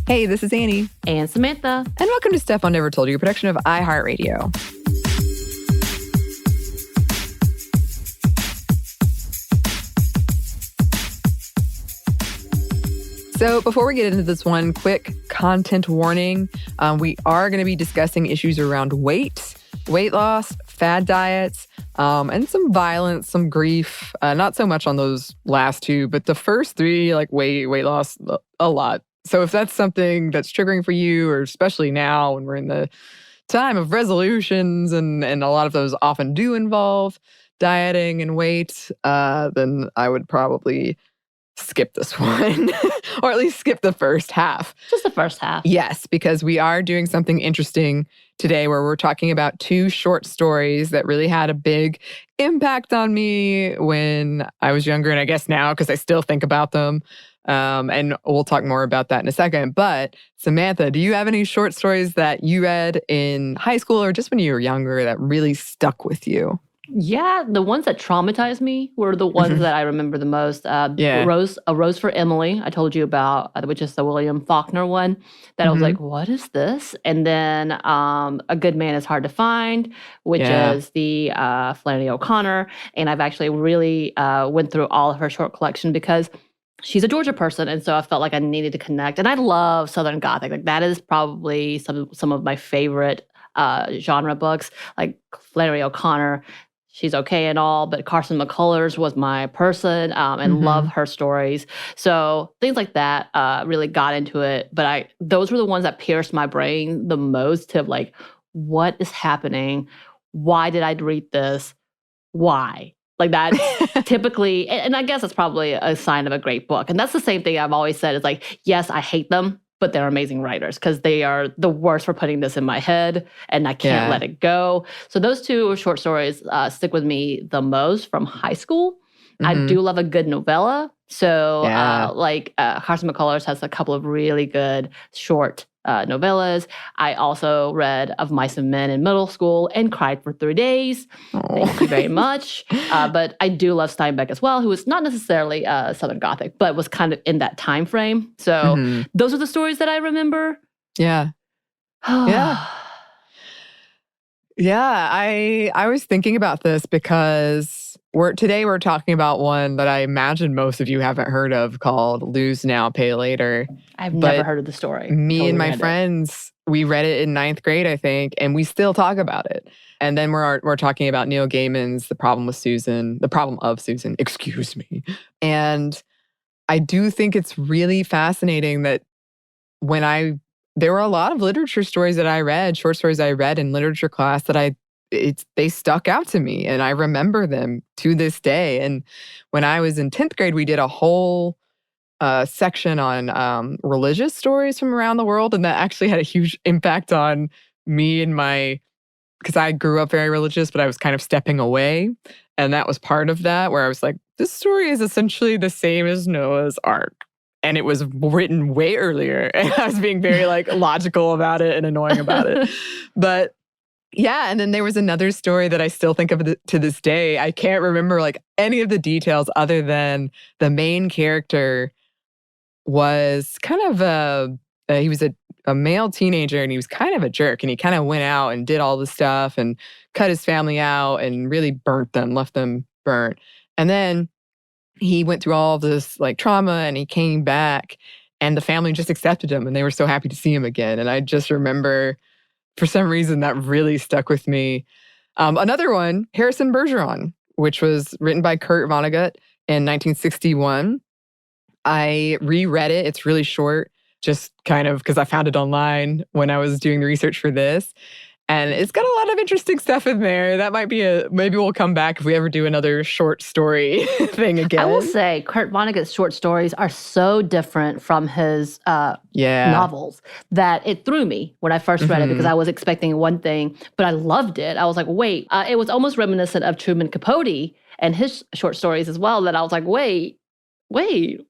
Hey, this is Anney. And Samantha. And welcome to Stuff I Never Told You, a production of iHeartRadio. So before we get into this one, quick content warning. We are going to be discussing issues around weight loss, fad diets, and some violence, some grief. Not so much on those last two, but the first three, like weight loss, a lot. So if that's something that's triggering for you, or especially now when we're in the time of resolutions and a lot of those often do involve dieting and weight, then I would probably skip this one, or at least skip the first half. Just the first half. Yes, because we are doing something interesting today where we're talking about two short stories that really had a big impact on me when I was younger, and I guess now because I still think about them. And we'll talk more about that in a second. But Samantha, do you have any short stories that you read in high school or just when you were younger that really stuck with you? Yeah, the ones that traumatized me were the ones that I remember the most. A Rose for Emily, I told you about, which is the William Faulkner one. That I was like, what is this? And then A Good Man is Hard to Find, which is the Flannery O'Connor. And I've actually really went through all of her short collection because she's a Georgia person, and so I felt like I needed to connect. And I love Southern Gothic. Like that is probably some of my favorite genre books. Like Flannery O'Connor, she's okay and all, but Carson McCullers was my person, and love her stories. So things like that really got into it. But those were the ones that pierced my brain the most. To like, what is happening? Why did I read this? Why? Like that's typically, and I guess it's probably a sign of a great book. And that's the same thing I've always said is like, yes, I hate them, but they're amazing writers because they are the worst for putting this in my head and I can't let it go. So those two short stories stick with me the most from high school. I do love a good novella. So Carson McCullers has a couple of really good short novellas. I also read Of Mice and Men in middle school and cried for 3 days. Thank you very much. But I do love Steinbeck as well, who is not necessarily Southern Gothic, but was kind of in that time frame. So those are the stories that I remember. Yeah. Yeah, I was thinking about this because today we're talking about one that I imagine most of you haven't heard of called Lose Now, Pay Later. I've never heard of the story. Me and my friends, we read it in 9th grade, I think, and we still talk about it. And then we're talking about Neil Gaiman's The Problem of Susan, excuse me. And I do think it's really fascinating that there were a lot of literature stories that I read, short stories I read in literature class that they stuck out to me, and I remember them to this day. And when I was in 10th grade, we did a whole section on religious stories from around the world, and that actually had a huge impact on me and because I grew up very religious, but I was kind of stepping away, and that was part of that, where I was like, this story is essentially the same as Noah's Ark. And it was written way earlier. And I was being very logical about it and annoying about it. But yeah, and then there was another story that I still think of to this day. I can't remember any of the details other than the main character was kind of he was a male teenager, and he was kind of a jerk. And he kind of went out and did all this stuff and cut his family out and really left them burnt. And then he went through all of this trauma, and he came back, and the family just accepted him, and they were so happy to see him again. And I just remember, for some reason, that really stuck with me. Another one, Harrison Bergeron, which was written by Kurt Vonnegut in 1961. I reread it. It's really short, just kind of because I found it online when I was doing the research for this. And it's got a lot of interesting stuff in there. That might be maybe we'll come back if we ever do another short story thing again. I will say Kurt Vonnegut's short stories are so different from his novels that it threw me when I first read it, because I was expecting one thing, but I loved it. I was like, wait, it was almost reminiscent of Truman Capote and his short stories as well, that I was like, wait,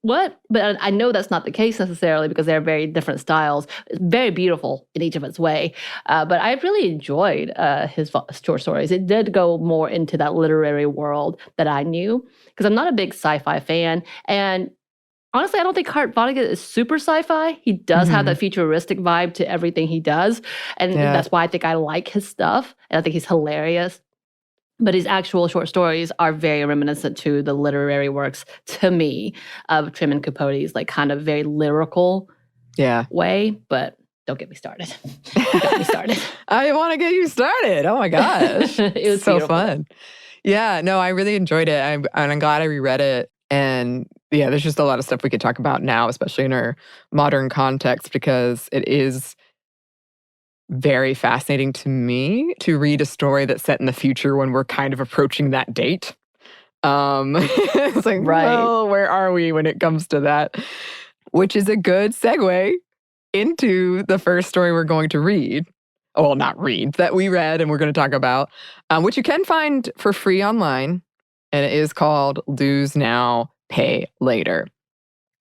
what? But I know that's not the case necessarily, because they're very different styles. It's very beautiful in each of its way. But I really enjoyed his short stories. It did go more into that literary world that I knew, because I'm not a big sci-fi fan. And Honestly, I don't think Hart Vonnegut is super sci-fi. He does have that futuristic vibe to everything he does. And that's why I think I like his stuff. And I think he's hilarious. But his actual short stories are very reminiscent to the literary works, to me, of Truman Capote's like kind of very lyrical way. But don't get me started. You got me started. I want to get you started. Oh my gosh. It was so beautiful. Fun. Yeah, no, I really enjoyed it. I'm glad I reread it. And yeah, there's just a lot of stuff we could talk about now, especially in our modern context, because it is very fascinating to me to read a story that's set in the future when we're kind of approaching that date. It's like, well, where are we when it comes to that? Which is a good segue into the first story we're going to read. Well, not read, that we read and we're going to talk about, which you can find for free online. And it is called Lose Now, Pay Later.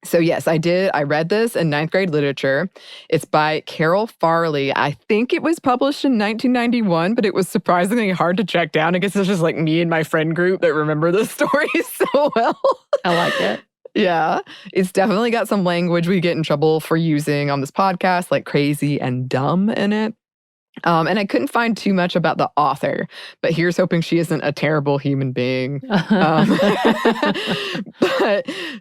So yes, I did. I read this in 9th grade literature. It's by Carol Farley. I think it was published in 1991, but it was surprisingly hard to track down. I guess it's just like me and my friend group that remember this story so well. I like it. Yeah, it's definitely got some language we get in trouble for using on this podcast, like crazy and dumb in it. And I couldn't find too much about the author, but here's hoping she isn't a terrible human being. But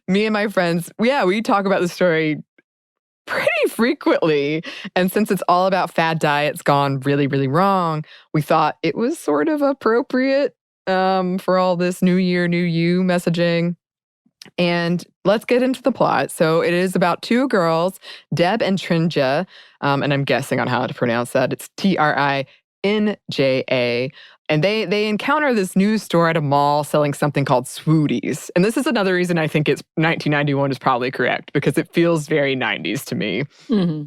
me and my friends, we talk about the story pretty frequently. And since it's all about fad diets gone really, really wrong, we thought it was sort of appropriate for all this New Year, New You messaging. And let's get into the plot. So it is about two girls, Deb and Trinja, and I'm guessing on how to pronounce that. It's Trinja. And they encounter this news store at a mall selling something called Swoodies. And this is another reason I think it's 1991 is probably correct, because it feels very 90s to me.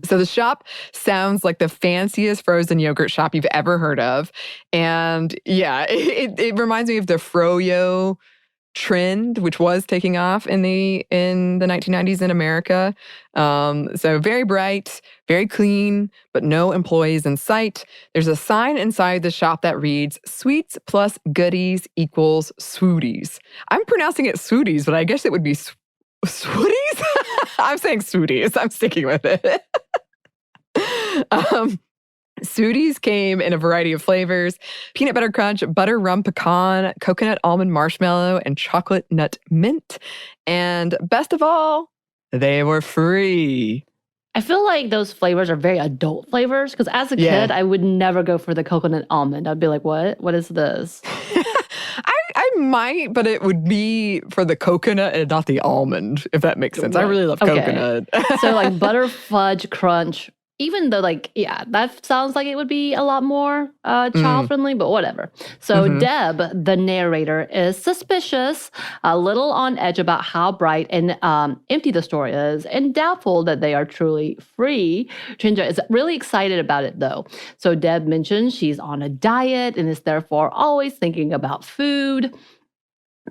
So the shop sounds like the fanciest frozen yogurt shop you've ever heard of. And yeah, it reminds me of the Froyo trend, which was taking off in the 1990s in America. So very bright, very clean, but no employees in sight. There's a sign inside the shop that reads, "Sweets plus goodies equals Swoodies." I'm pronouncing it Swoodies, but I guess it would be Swoodies? I'm saying Swoodies. I'm sticking with it. Swoodies came in a variety of flavors: peanut butter crunch, butter rum pecan, coconut almond marshmallow, and chocolate nut mint. And best of all, they were free. I feel like those flavors are very adult flavors, because as a kid, I would never go for the coconut almond. I'd be like, what? What is this? I might, but it would be for the coconut and not the almond, if that makes sense. Right. I really love coconut. So like butter fudge crunch, even though that sounds like it would be a lot more child-friendly, but whatever. So Deb, the narrator, is suspicious, a little on edge about how bright and empty the store is, and doubtful that they are truly free. Trinja is really excited about it, though. So Deb mentions she's on a diet and is therefore always thinking about food.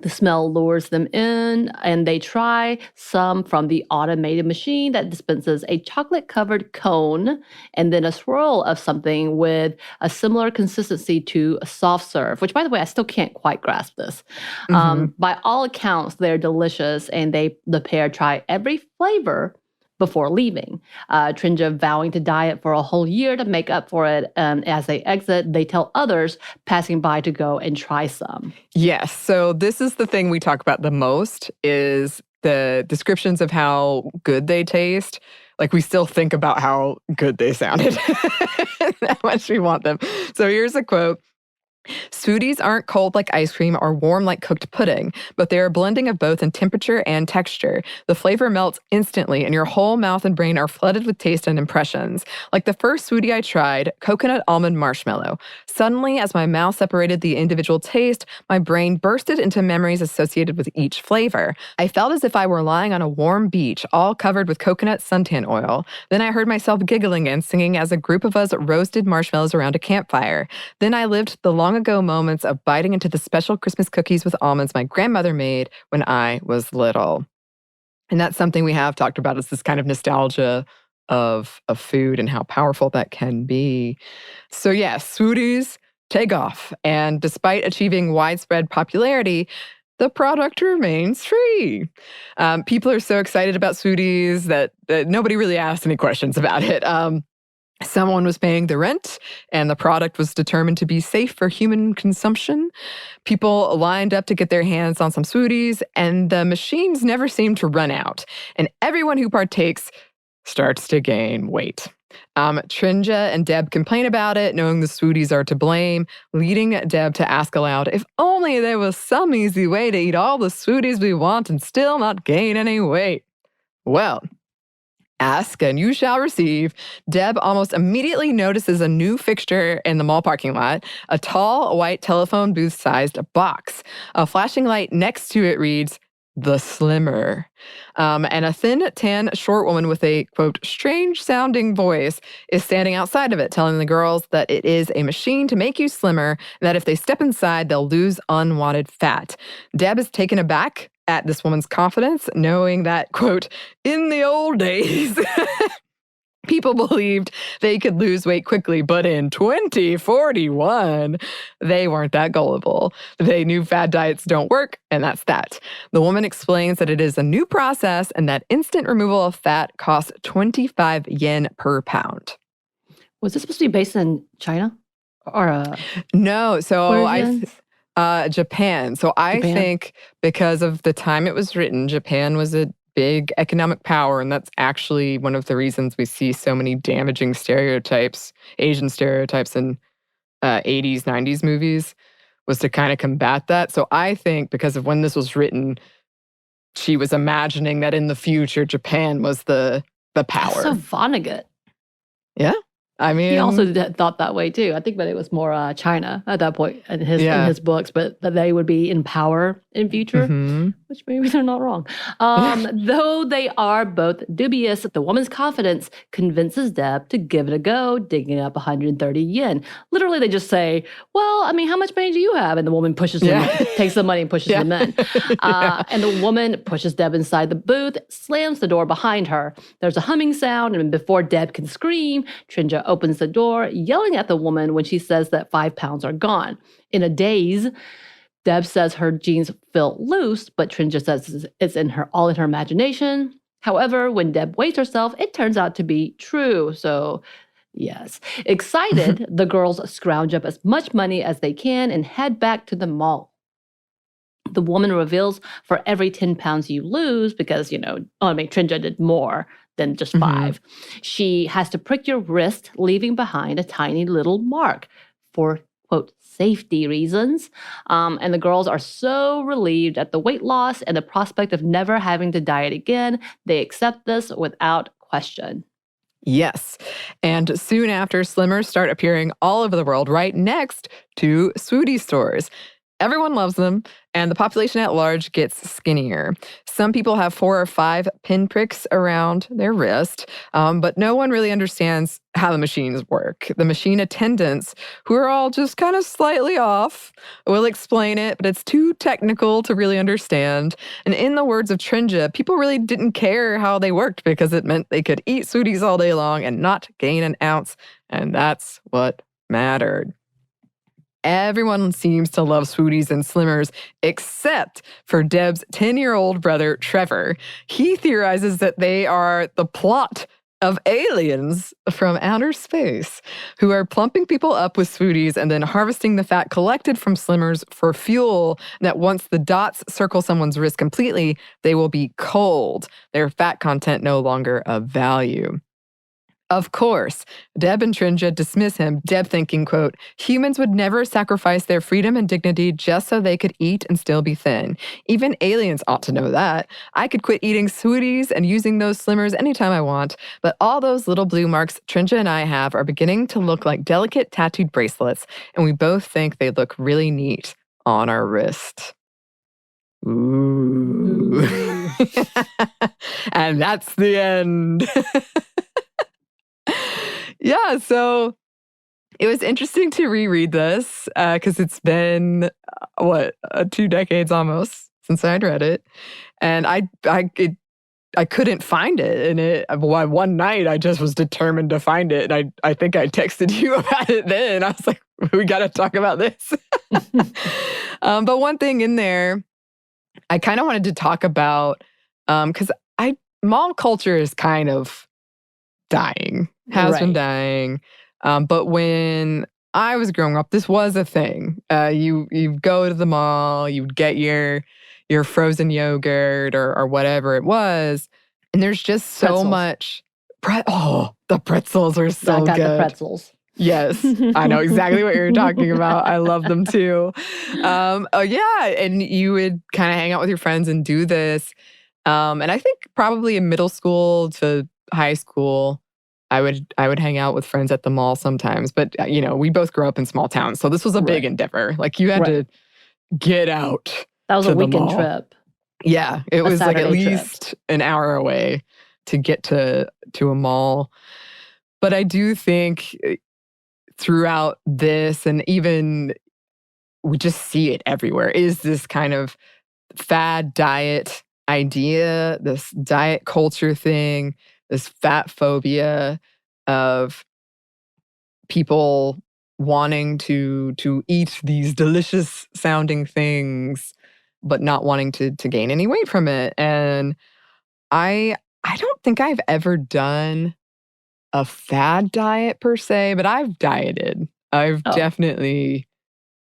The smell lures them in, and they try some from the automated machine that dispenses a chocolate-covered cone and then a swirl of something with a similar consistency to a soft serve, which, by the way, I still can't quite grasp this. By all accounts, they're delicious, and the pair try every flavor before leaving. Trinja vowing to diet for a whole year to make up for it. As they exit, they tell others passing by to go and try some. Yes. So this is the thing we talk about the most, is the descriptions of how good they taste. Like, we still think about how good they sounded. How much we want them. So here's a quote. "Swoodies aren't cold like ice cream or warm like cooked pudding, but they are a blending of both in temperature and texture. The flavor melts instantly, and your whole mouth and brain are flooded with taste and impressions. Like the first Swoodie I tried, coconut almond marshmallow. Suddenly, as my mouth separated the individual taste, my brain bursted into memories associated with each flavor. I felt as if I were lying on a warm beach, all covered with coconut suntan oil. Then I heard myself giggling and singing as a group of us roasted marshmallows around a campfire. Then I lived the long ago moments of biting into the special Christmas cookies with almonds my grandmother made when I was little." And that's something we have talked about, is this kind of nostalgia of food and how powerful that can be. So yeah, Swoodies take off. And despite achieving widespread popularity, the product remains free. People are so excited about Swoodies that nobody really asked any questions about it. Someone was paying the rent, and the product was determined to be safe for human consumption. People lined up to get their hands on some Swoodies, and the machines never seem to run out. And everyone who partakes starts to gain weight. Trinja and Deb complain about it, knowing the Swoodies are to blame, leading Deb to ask aloud, if only there was some easy way to eat all the Swoodies we want and still not gain any weight. Well, ask and you shall receive. Deb almost immediately notices a new fixture in the mall parking lot, a tall, white telephone booth-sized box. A flashing light next to it reads, the Slimmer. And a thin, tan, short woman with a, quote, strange-sounding voice is standing outside of it, telling the girls that it is a machine to make you slimmer, and that if they step inside, they'll lose unwanted fat. Deb is taken aback at this woman's confidence, knowing that, quote, in the old days, people believed they could lose weight quickly, but in 2041, they weren't that gullible. They knew fad diets don't work, and that's that. The woman explains that it is a new process and that instant removal of fat costs 25 yen per pound. Was this supposed to be based in China? Or no, so Japan. So I think because of the time it was written, Japan was a big economic power, and that's actually one of the reasons we see so many damaging stereotypes, Asian stereotypes in 80s, 90s movies, was to kind of combat that. So I think because of when this was written, she was imagining that in the future, Japan was the power. That's so Vonnegut. Yeah. I mean, he also thought that way too. I think that it was more China at that point in his books, but that they would be in power in future, which maybe they're not wrong. Though they are both dubious, the woman's confidence convinces Deb to give it a go, digging up 130 yen. Literally, they just say, "Well, I mean, how much money do you have?" And the woman pushes them, takes the money and pushes them in. And the woman pushes Deb inside the booth, slams the door behind her. There's a humming sound, and before Deb can scream, Trinja opens the door, yelling at the woman when she says that 5 pounds are gone. In a daze, Deb says her jeans feel loose, but Trinja says it's all in her imagination. However, when Deb weighs herself, it turns out to be true. So, yes. Excited, the girls scrounge up as much money as they can and head back to the mall. The woman reveals for every 10 pounds you lose, because, Trinja did more than just 5. She has to prick your wrist, leaving behind a tiny little mark for, quote, safety reasons. And the girls are so relieved at the weight loss and the prospect of never having to diet again, they accept this without question. Yes. And soon after, Slimmers start appearing all over the world, right next to Swoodies stores. Everyone loves them, and the population at large gets skinnier. Some people have 4 or 5 pinpricks around their wrist, but no one really understands how the machines work. The machine attendants, who are all just kind of slightly off, will explain it, but it's too technical to really understand. And in the words of Trinja, people really didn't care how they worked because it meant they could eat Swoodies all day long and not gain an ounce, and that's what mattered. Everyone seems to love Swoodies and Slimmers, except for Deb's 10-year-old brother, Trevor. He theorizes that they are the plot of aliens from outer space who are plumping people up with Swoodies and then harvesting the fat collected from Slimmers for fuel, and that once the dots circle someone's wrist completely, they will be cold, their fat content no longer of value. Of course, Deb and Trinja dismiss him, Deb thinking, quote, humans would never sacrifice their freedom and dignity just so they could eat and still be thin. Even aliens ought to know that. I could quit eating Swoodies and using those Slimmers anytime I want, but all those little blue marks Trinja and I have are beginning to look like delicate tattooed bracelets, and we both think they look really neat on our wrist. Ooh. And that's the end. Yeah, so it was interesting to reread this because it's been, 2 decades almost since I'd read it. And I couldn't find it. And one night I just was determined to find it. And I think I texted you about it then. I was like, we got to talk about this. But one thing in there I kind of wanted to talk about, because mall culture is kind of dying, has been dying. But when I was growing up, this was a thing. You go to the mall, you'd get your frozen yogurt or whatever it was, and there's just so much. The pretzels are so good. I got the pretzels. Yes, I know exactly what you're talking about. I love them too. Oh yeah, and you would kind of hang out with your friends and do this. And I think probably in middle school to high school, I would hang out with friends at the mall sometimes. But we both grew up in small towns, so this was a big endeavor. Like you had to get out. That was a weekend trip. Yeah, it was like at least an hour away to get to a mall. But I do think throughout this, and even we just see it everywhere, is this kind of fad diet idea, this diet culture thing, this fat phobia of people wanting to eat these delicious sounding things, but not wanting to gain any weight from it. And I don't think I've ever done a fad diet per se, but I've dieted. I've definitely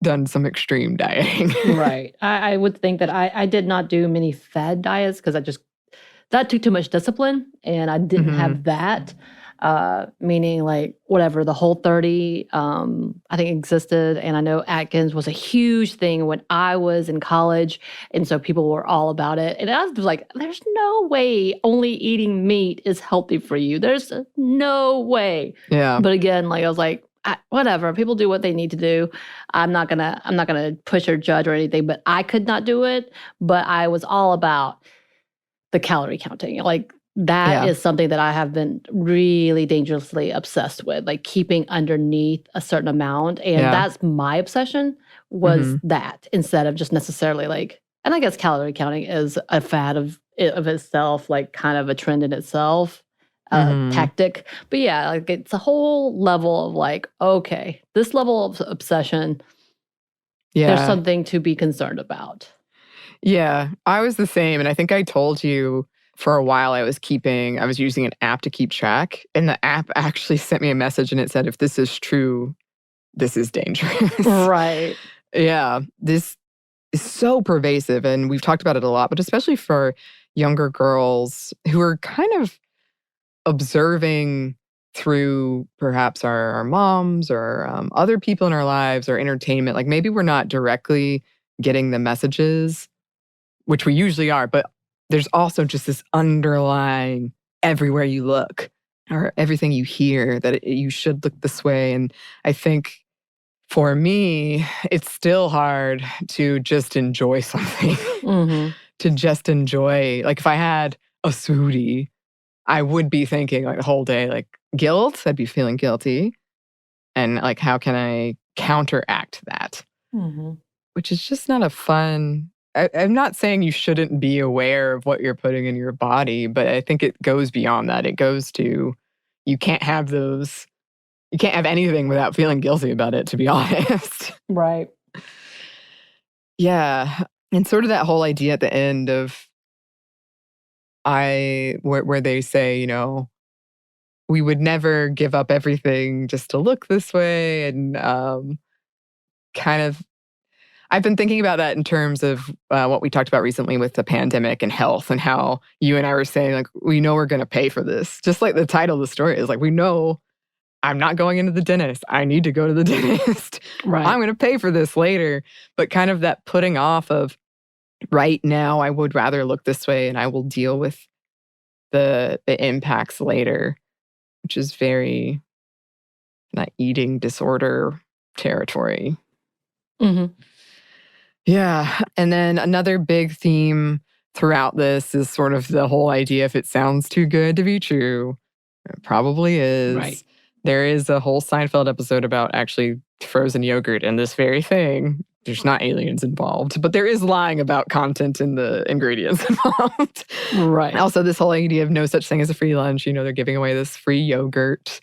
done some extreme dieting. Right. I would think that I did not do many fad diets because that took too much discipline, and I didn't have that. Meaning like whatever, the Whole30, I think existed. And I know Atkins was a huge thing when I was in college. And so people were all about it. And I was like, there's no way only eating meat is healthy for you. There's no way. Yeah. But again, like I was like, whatever, people do what they need to do. I'm not gonna push or judge or anything, but I could not do it. But I was all about the calorie counting. Like, that is something that I have been really dangerously obsessed with, like keeping underneath a certain amount. And that's my obsession, was that, instead of just necessarily like, and I guess calorie counting is a fad of itself, like kind of a trend in itself, tactic. But yeah, like it's a whole level of like, okay, this level of obsession, there's something to be concerned about. Yeah, I was the same. And I think I told you, for a while I was using an app to keep track, and the app actually sent me a message and it said, if this is true, this is dangerous. Right. Yeah, this is so pervasive, and we've talked about it a lot, but especially for younger girls who are kind of observing through perhaps our moms or other people in our lives or entertainment. Like maybe we're not directly getting the messages, which we usually are, but there's also just this underlying everywhere you look or everything you hear that you should look this way. And I think for me, it's still hard to just enjoy something, to just enjoy. Like if I had a Swoodie, I would be thinking like the whole day, like guilt, I'd be feeling guilty. And like, how can I counteract that? Which is just not a fun... I'm not saying you shouldn't be aware of what you're putting in your body, but I think it goes beyond that. It goes to, you can't have anything without feeling guilty about it, to be honest. Right. Yeah. And sort of that whole idea at the end of, where they say, we would never give up everything just to look this way. And kind of, I've been thinking about that in terms of what we talked about recently with the pandemic and health, and how you and I were saying, like, we know we're going to pay for this. Just like the title of the story is like, we know I'm not going into the dentist. I need to go to the dentist. Right. I'm going to pay for this later. But kind of that putting off of, right now, I would rather look this way and I will deal with the impacts later, which is very not eating disorder territory. Yeah. And then another big theme throughout this is sort of the whole idea, if it sounds too good to be true, it probably is. Right. There is a whole Seinfeld episode about actually frozen yogurt and this very thing. There's not aliens involved, but there is lying about content in the ingredients involved. Right. Also, this whole idea of no such thing as a free lunch. They're giving away this free yogurt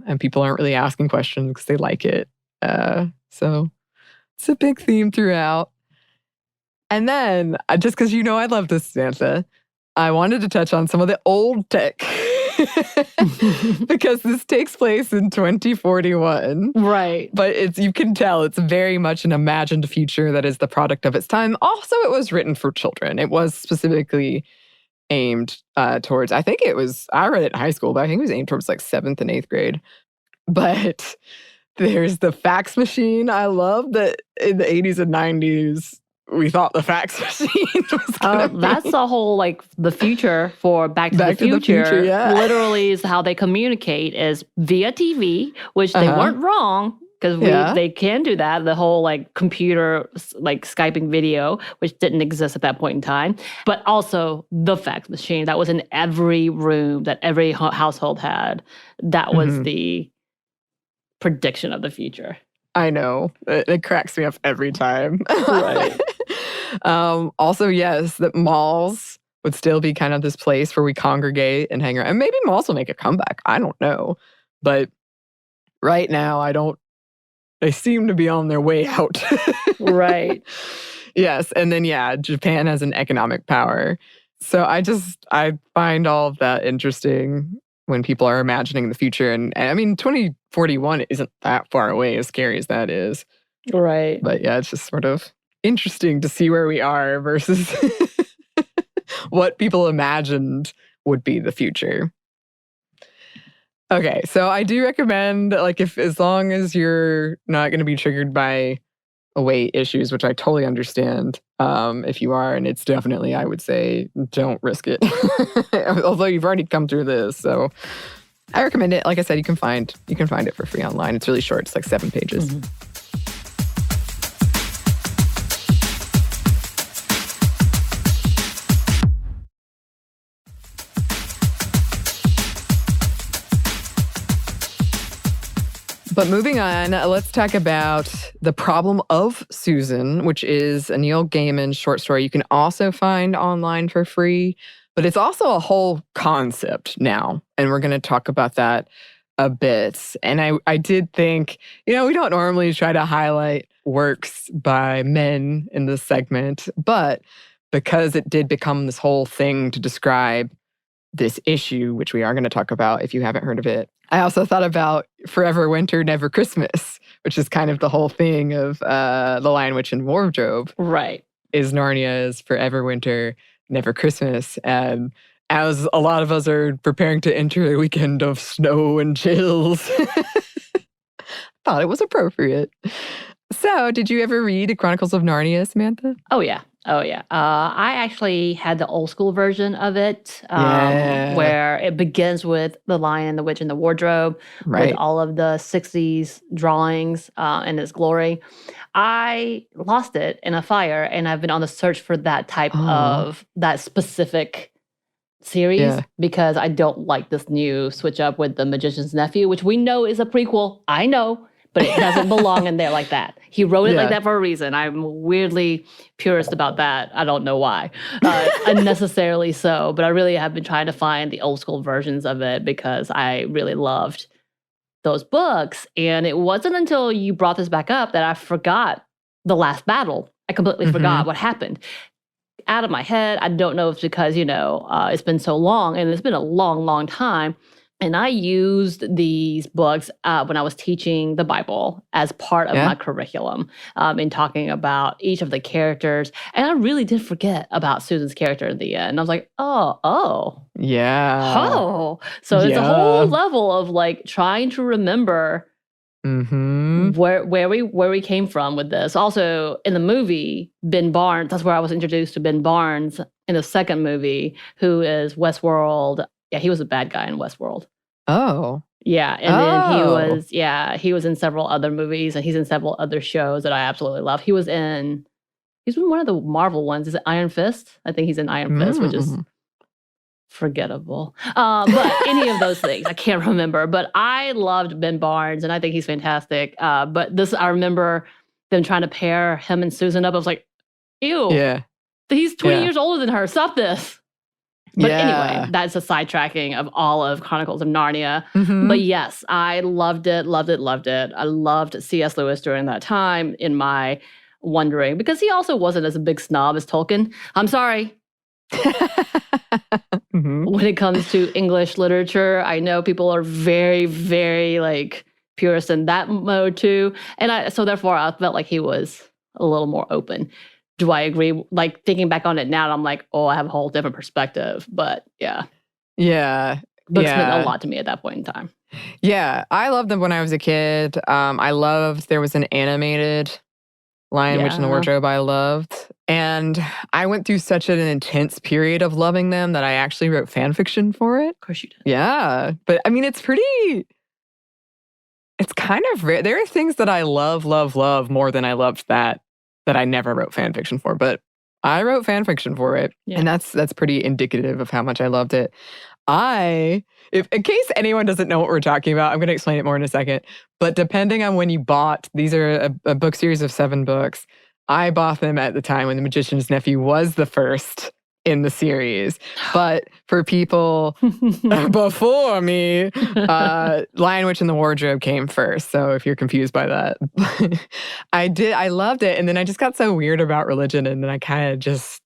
and people aren't really asking questions because they like it. So it's a big theme throughout. And then, just because I love this, Samantha, I wanted to touch on some of the old tech. Because this takes place in 2041. Right. But you can tell it's very much an imagined future that is the product of its time. Also, it was written for children. It was specifically aimed towards, I read it in high school, but I think it was aimed towards like 7th and 8th grade. But there's the fax machine. I love that in the 80s and 90s, we thought the fax machine was going to That's the whole, like, the future for Back to the Future. Yeah. Literally is how they communicate is via TV, which they weren't wrong because they can do that. The whole, like, computer, like, Skyping video, which didn't exist at that point in time. But also the fax machine. That was in every room that every household had. That was the prediction of the future. I know. It cracks me up every time. Right. Also, yes, that malls would still be kind of this place where we congregate and hang around. And maybe malls will make a comeback. I don't know. But right now, they seem to be on their way out. Right. Yes. And then, Japan has an economic power. So I find all of that interesting when people are imagining the future. And I mean, 2041 isn't that far away, as scary as that is. Right. But yeah, it's just sort of interesting to see where we are versus what people imagined would be the future. Okay, so I do recommend, like, as long as you're not going to be triggered by weight issues, which I totally understand if you are, and it's definitely, I would say, don't risk it. Although you've already come through this, so I recommend it. Like I said, you can find it for free online. It's really short. It's like 7 pages. But moving on, let's talk about The Problem of Susan, which is a Neil Gaiman short story you can also find online for free. But it's also a whole concept now. And we're going to talk about that a bit. And I did think, we don't normally try to highlight works by men in this segment. But because it did become this whole thing to describe this issue, which we are going to talk about if you haven't heard of it, I also thought about Forever Winter, Never Christmas, which is kind of the whole thing of The Lion, Witch, and Wardrobe. Right. Is Narnia's Forever Winter, Never Christmas. And as a lot of us are preparing to enter a weekend of snow and chills, thought it was appropriate. So, did you ever read The Chronicles of Narnia, Samantha? Oh, yeah. I actually had the old school version of it, where it begins with The Lion, the Witch, and the Wardrobe, with all of the 60s drawings and its glory. I lost it in a fire, and I've been on the search for that type of, that specific series, because I don't like this new switch up with The Magician's Nephew, which we know is a prequel. I know. But it doesn't belong in there like that. He wrote it like that for a reason. I'm weirdly purist about that. I don't know why. Unnecessarily so. But I really have been trying to find the old school versions of it because I really loved those books. And it wasn't until you brought this back up that I forgot the last battle. I completely forgot what happened. Out of my head, I don't know if it's because, it's been so long. And it's been a long, long time. And I used these books when I was teaching the Bible as part of my curriculum in talking about each of the characters. And I really did forget about Susan's character in the end. And I was like, oh. Yeah. Oh. So it's a whole level of like trying to remember where we came from with this. Also, in the movie, Ben Barnes, that's where I was introduced to Ben Barnes in the second movie, who is Westworld. Yeah, he was a bad guy in Westworld. Oh. Yeah, and then he was in several other movies, and he's in several other shows that I absolutely love. He's in one of the Marvel ones. Is it Iron Fist? I think he's in Iron Fist, which is forgettable. But any of those things, I can't remember. But I loved Ben Barnes, and I think he's fantastic. But I remember them trying to pair him and Susan up. I was like, ew. Yeah. He's 20 years older than her. Stop this. But anyway, that's a sidetracking of all of Chronicles of Narnia. But yes, I loved it. I loved C.S. Lewis during that time in my wondering, because he also wasn't as a big snob as Tolkien. I'm sorry. When it comes to English literature, I know people are very, very like purist in that mode too. And so therefore I felt like he was a little more open. Do I agree? Like thinking back on it now, I'm like, oh, I have a whole different perspective. But yeah. Yeah. Books meant a lot to me at that point in time. Yeah. I loved them when I was a kid. I loved, there was an animated Lion, Witch, and the Wardrobe I loved. And I went through such an intense period of loving them that I actually wrote fan fiction for it. Of course you did. Yeah. But I mean, it's kind of rare. There are things that I love more than I loved that I never wrote fan fiction for. But I wrote fan fiction for it. Yeah. And that's pretty indicative of how much I loved it. If in case anyone doesn't know what we're talking about, I'm going to explain it more in a second. But depending on when you bought, these are a book series of 7 books. I bought them at the time when The Magician's Nephew was the first in the series. But for people before me, Lion, Witch, and the Wardrobe came first. So if you're confused by that, I loved it. And then I just got so weird about religion, and then I kind of just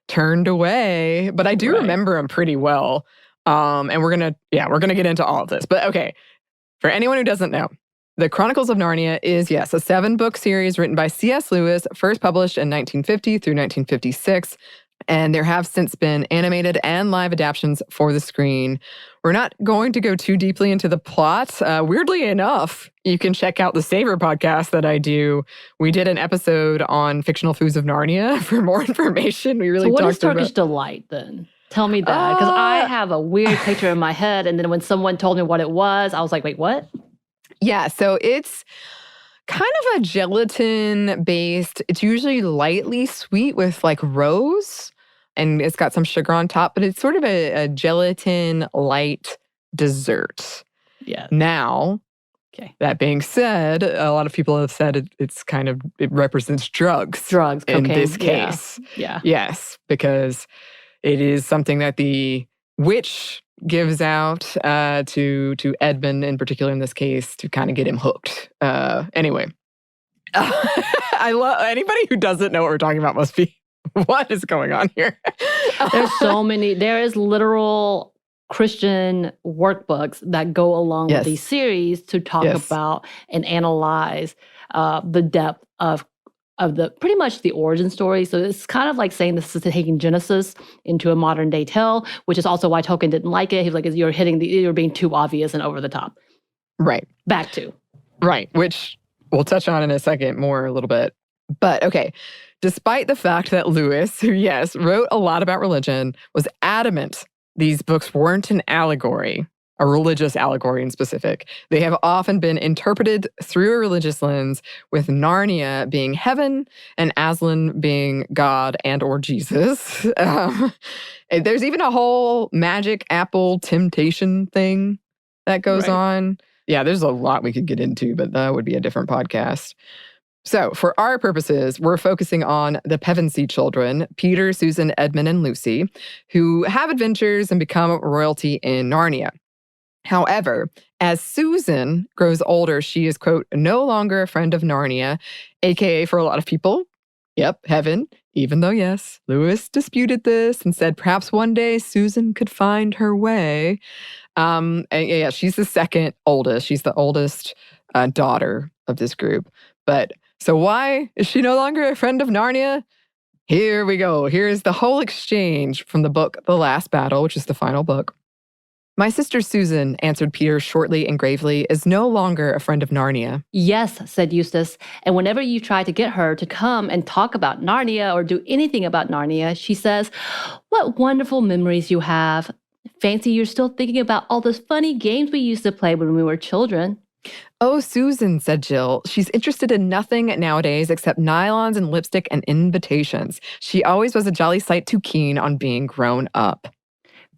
turned away. But I do remember them pretty well. And we're gonna get into all of this. But okay, for anyone who doesn't know, The Chronicles of Narnia is, yes, a 7-book series written by C.S. Lewis, first published in 1950 through 1956. And there have since been animated and live adaptations for the screen. We're not going to go too deeply into the plot. Weirdly enough, you can check out the Savor podcast that I do. We did an episode on fictional foods of Narnia for more information. We really talked about... So what is Turkish Delight then? Tell me that, because I have a weird picture in my head, and then when someone told me what it was, I was like, wait, what? Yeah, so it's kind of a gelatin-based, it's usually lightly sweet with like rose, and it's got some sugar on top, but it's sort of a gelatin light dessert. Yeah. Now, that being said, a lot of people have said it represents drugs. Drugs, in cocaine. this case. Yeah. Yes, because it is something that the witch gives out to Edmund in particular in this case to kind of get him hooked. Anyway, I love anybody who doesn't know what we're talking about must be, what is going on here? There's so many. There is literal Christian workbooks that go along with these series to talk about and analyze the depth of the pretty much the origin story. So it's kind of like saying this is taking Genesis into a modern day tale, which is also why Tolkien didn't like it. He was like, you're being too obvious and over the top. Right. Back to. Right, which we'll touch on in a second more a little bit. But okay, despite the fact that Lewis, who, yes, wrote a lot about religion, was adamant these books weren't an allegory, a religious allegory in specific. They have often been interpreted through a religious lens, with Narnia being heaven and Aslan being God and or Jesus. There's even a whole magic apple temptation thing that goes on. Yeah, there's a lot we could get into, but that would be a different podcast. So for our purposes, we're focusing on the Pevensey children, Peter, Susan, Edmund, and Lucy, who have adventures and become royalty in Narnia. However, as Susan grows older, she is, quote, no longer a friend of Narnia, aka for a lot of people, heaven, even though, yes, Lewis disputed this and said perhaps one day Susan could find her way. She's the second oldest. She's the oldest daughter of this group. But so why is she no longer a friend of Narnia? Here we go. Here's the whole exchange from the book The Last Battle, which is the final book. My sister Susan, answered Peter shortly and gravely, is no longer a friend of Narnia. Yes, said Eustace, and whenever you try to get her to come and talk about Narnia or do anything about Narnia, she says, what wonderful memories you have. Fancy you're still thinking about all those funny games we used to play when we were children. Oh, Susan, said Jill. She's interested in nothing nowadays except nylons and lipstick and invitations. She always was a jolly sight too keen on being grown up.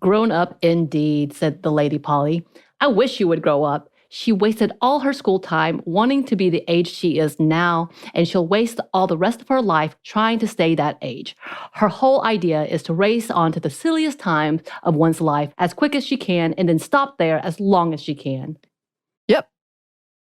Grown up indeed, said the Lady Polly. I wish you would grow up. She wasted all her school time wanting to be the age she is now, and she'll waste all the rest of her life trying to stay that age. Her whole idea is to race on to the silliest times of one's life as quick as she can and then stop there as long as she can. Yep.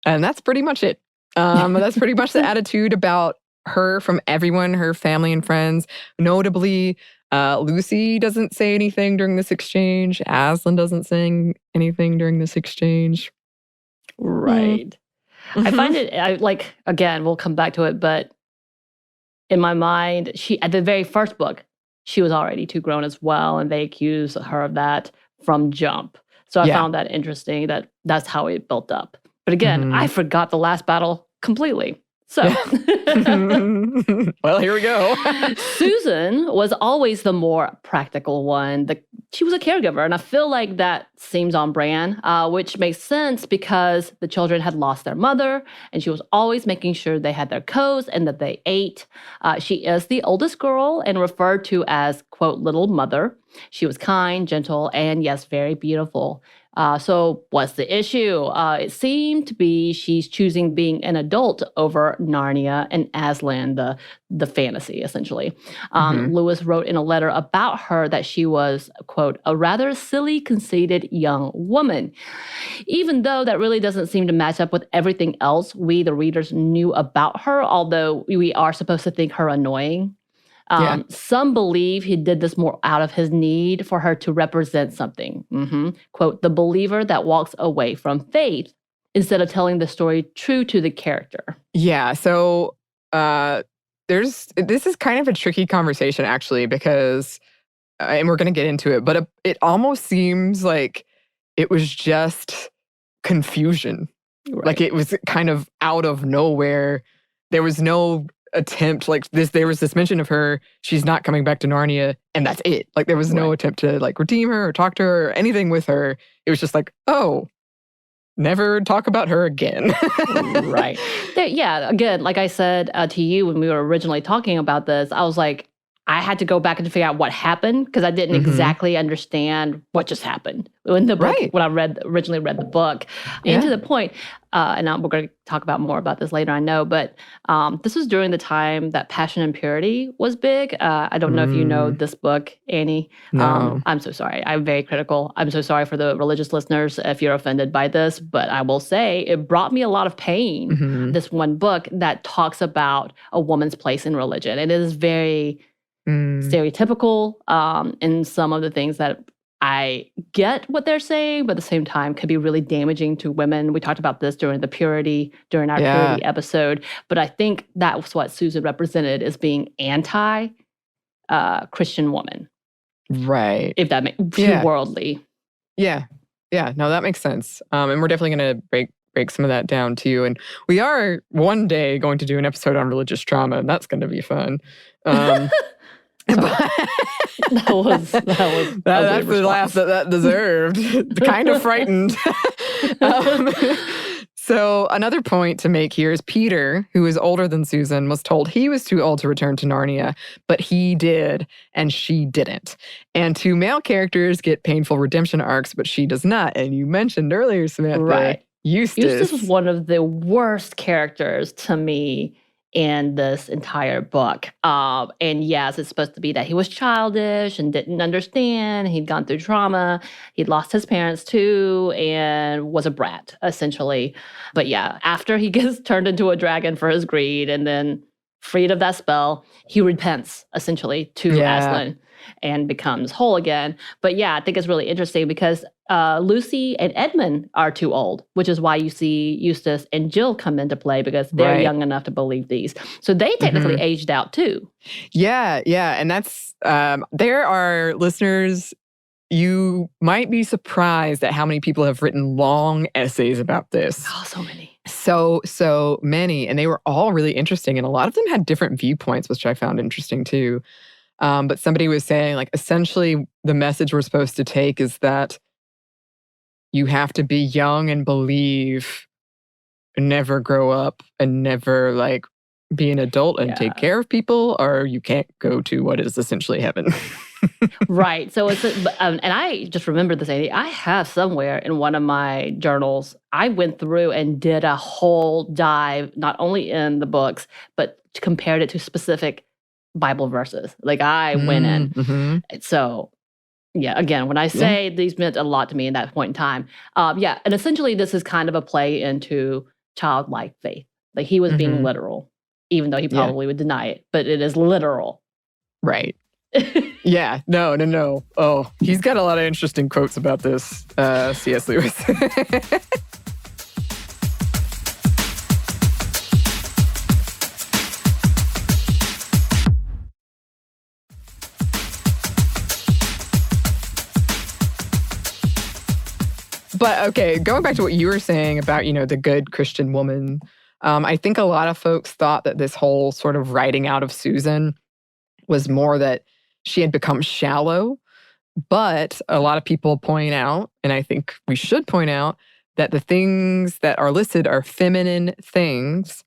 And that's pretty much it. That's pretty much the attitude about her from everyone, her family and friends. Notably, Lucy doesn't say anything during this exchange. Aslan doesn't say anything during this exchange. Right. I find it, again, we'll come back to it, but in my mind, at the very first book, she was already too grown as well, and they accuse her of that from jump. So I found that interesting, that's how it built up. But again, I forgot the last battle completely. So, well, here we go. Susan was always the more practical one. She was a caregiver, and I feel like that seems on brand, which makes sense because the children had lost their mother, and she was always making sure they had their coats and that they ate. She is the oldest girl and referred to as, quote, little mother. She was kind, gentle, and yes, very beautiful. So what's the issue? It seemed to be she's choosing being an adult over Narnia and Aslan, the fantasy, essentially. Lewis wrote in a letter about her that she was, quote, a rather silly, conceited young woman. Even though that really doesn't seem to match up with everything else we, the readers, knew about her, although we are supposed to think her annoying. Some believe he did this more out of his need for her to represent something. Quote, the believer that walks away from faith instead of telling the story true to the character. Yeah, so this is kind of a tricky conversation, actually, because, and we're going to get into it, but it almost seems like it was just confusion. Right. Like it was kind of out of nowhere. There was no attempt, there was this mention of her, she's not coming back to Narnia, and that's it. Like there was no attempt to redeem her or talk to her or anything with her. It was just oh, never talk about her again. Right. Again, like I said to you when we were originally talking about this, I was like, I had to go back and figure out what happened because I didn't exactly understand what just happened in the book when I originally read the book. And to the point, and we're going to talk about more about this later, I know, but this was during the time that Passion and Purity was big. I don't know if you know this book, Anney. No. I'm so sorry. I'm very critical. I'm so sorry for the religious listeners if you're offended by this, but I will say it brought me a lot of pain, this one book that talks about a woman's place in religion. It is very stereotypical in some of the things that I get what they're saying, but at the same time could be really damaging to women. We talked about this during our purity episode, but I think that was what Susan represented as being anti-Christian woman. Right. If that makes too worldly. Yeah. Yeah. No, that makes sense. And we're definitely going to break some of that down too. And we are one day going to do an episode on religious trauma, and that's going to be fun. That's the laugh that deserved. Kind of frightened. So another point to make here is Peter, who is older than Susan, was told he was too old to return to Narnia, but he did, and she didn't. And two male characters get painful redemption arcs, but she does not. And you mentioned earlier, Samantha, Eustace was one of the worst characters to me in this entire book. And yes, it's supposed to be that he was childish and didn't understand. He'd gone through trauma. He'd lost his parents too and was a brat, essentially. But yeah, after he gets turned into a dragon for his greed and then freed of that spell, he repents, essentially, to Aslan and becomes whole again. But yeah, I think it's really interesting because Lucy and Edmund are too old, which is why you see Eustace and Jill come into play because they're young enough to believe these. So they technically aged out too. Yeah. And that's, there are listeners, you might be surprised at how many people have written long essays about this. Oh, so many. So many. And they were all really interesting. And a lot of them had different viewpoints, which I found interesting too. But somebody was saying, essentially the message we're supposed to take is that you have to be young and believe, and never grow up, and never, be an adult and take care of people, or you can't go to what is essentially heaven. Right. So it's, and I just remember this, Anney. I have somewhere in one of my journals, I went through and did a whole dive, not only in the books, but compared it to specific Bible verses. I went in. So, yeah, again, when I say these meant a lot to me in that point in time, and essentially this is kind of a play into childlike faith. He was being literal. even though he probably would deny it. But it is literal. Right. Yeah. No. Oh, he's got a lot of interesting quotes about this, C.S. Lewis. But okay, going back to what you were saying about, the good Christian woman, I think a lot of folks thought that this whole sort of writing out of Susan was more that she had become shallow. But a lot of people point out, and I think we should point out, that the things that are listed are feminine things,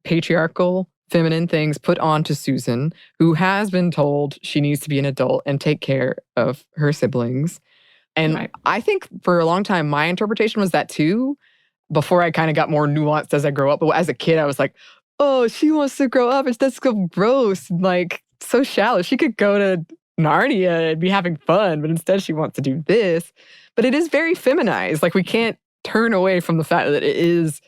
patriarchal feminine things put onto Susan, who has been told she needs to be an adult and take care of her siblings. And I think for a long time, my interpretation was that too, before I kind of got more nuanced as I grow up. But as a kid, I was like, oh, she wants to grow up. That's so gross. Like, so shallow. She could go to Narnia and be having fun, but instead she wants to do this. But it is very feminized. Like, we can't turn away from the fact that it is,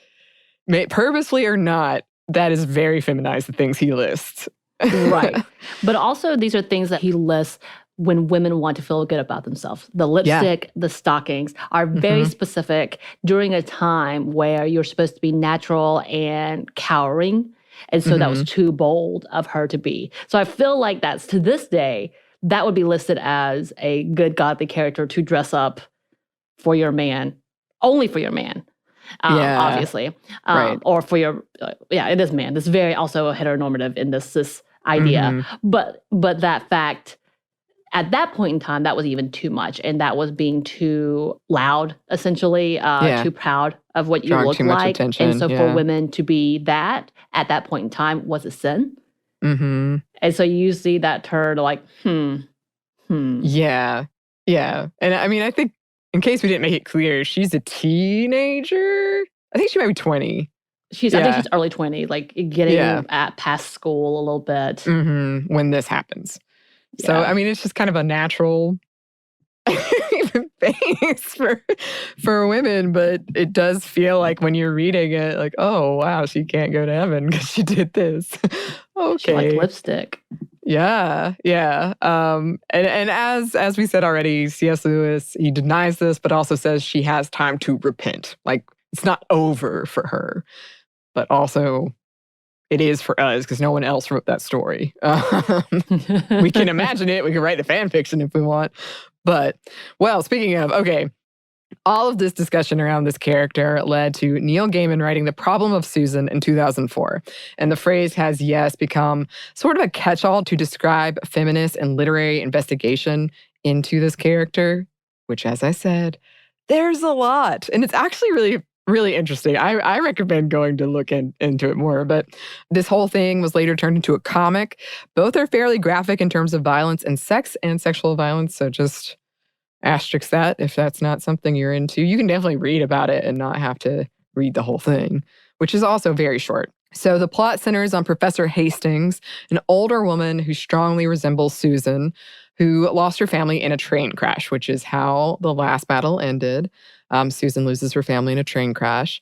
purposely or not, that is very feminized, the things he lists. Right. But also, these are things that he lists when women want to feel good about themselves. The lipstick, the stockings are very specific during a time where you're supposed to be natural and cowering. And so that was too bold of her to be. So I feel like that's, to this day, that would be listed as a good godly character to dress up for your man, only for your man, obviously. Or for your, it is man. This is very also heteronormative in this idea. But that fact, at that point in time, that was even too much. And that was being too loud, essentially, too proud of what you look like. And so for women to be that at that point in time was a sin. And so you see that turn like, Yeah. And I mean, I think, in case we didn't make it clear, she's a teenager. I think she might be 20. I think she's early 20, like getting at past school a little bit. When this happens. So, I mean, it's just kind of a natural phase for women, but it does feel like when you're reading it, like, oh, wow, she can't go to heaven because she did this. Okay. She liked lipstick. Yeah. And as we said already, C.S. Lewis, he denies this, but also says she has time to repent. Like, it's not over for her, but also it is for us because no one else wrote that story. We can imagine it. We can write the fan fiction if we want. But, well, speaking of, okay, all of this discussion around this character led to Neil Gaiman writing The Problem of Susan in 2004. And the phrase has, become sort of a catch-all to describe feminist and literary investigation into this character, which, as I said, there's a lot. And it's actually really interesting. I recommend going to look into it more. But this whole thing was later turned into a comic. Both are fairly graphic in terms of violence and sex and sexual violence. So just asterisk that if that's not something you're into. You can definitely read about it and not have to read the whole thing, which is also very short. So the plot centers on Professor Hastings, an older woman who strongly resembles Susan, who lost her family in a train crash, which is how the last battle ended. Susan loses her family in a train crash.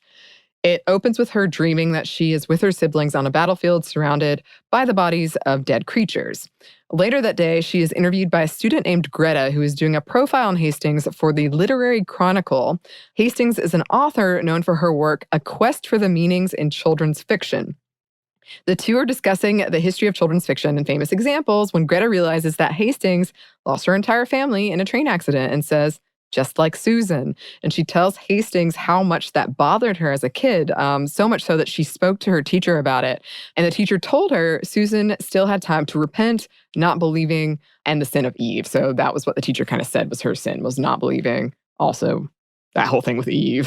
It opens with her dreaming that she is with her siblings on a battlefield surrounded by the bodies of dead creatures. Later that day, she is interviewed by a student named Greta, who is doing a profile on Hastings for the Literary Chronicle. Hastings is an author known for her work, A Quest for the Meanings in Children's Fiction. The two are discussing the history of children's fiction and famous examples when Greta realizes that Hastings lost her entire family in a train accident and says, just like Susan. And she tells Hastings how much that bothered her as a kid, so much so that she spoke to her teacher about it. And the teacher told her Susan still had time to repent, not believing, and the sin of Eve. So that was what the teacher kind of said was her sin, was not believing. Also, that whole thing with Eve.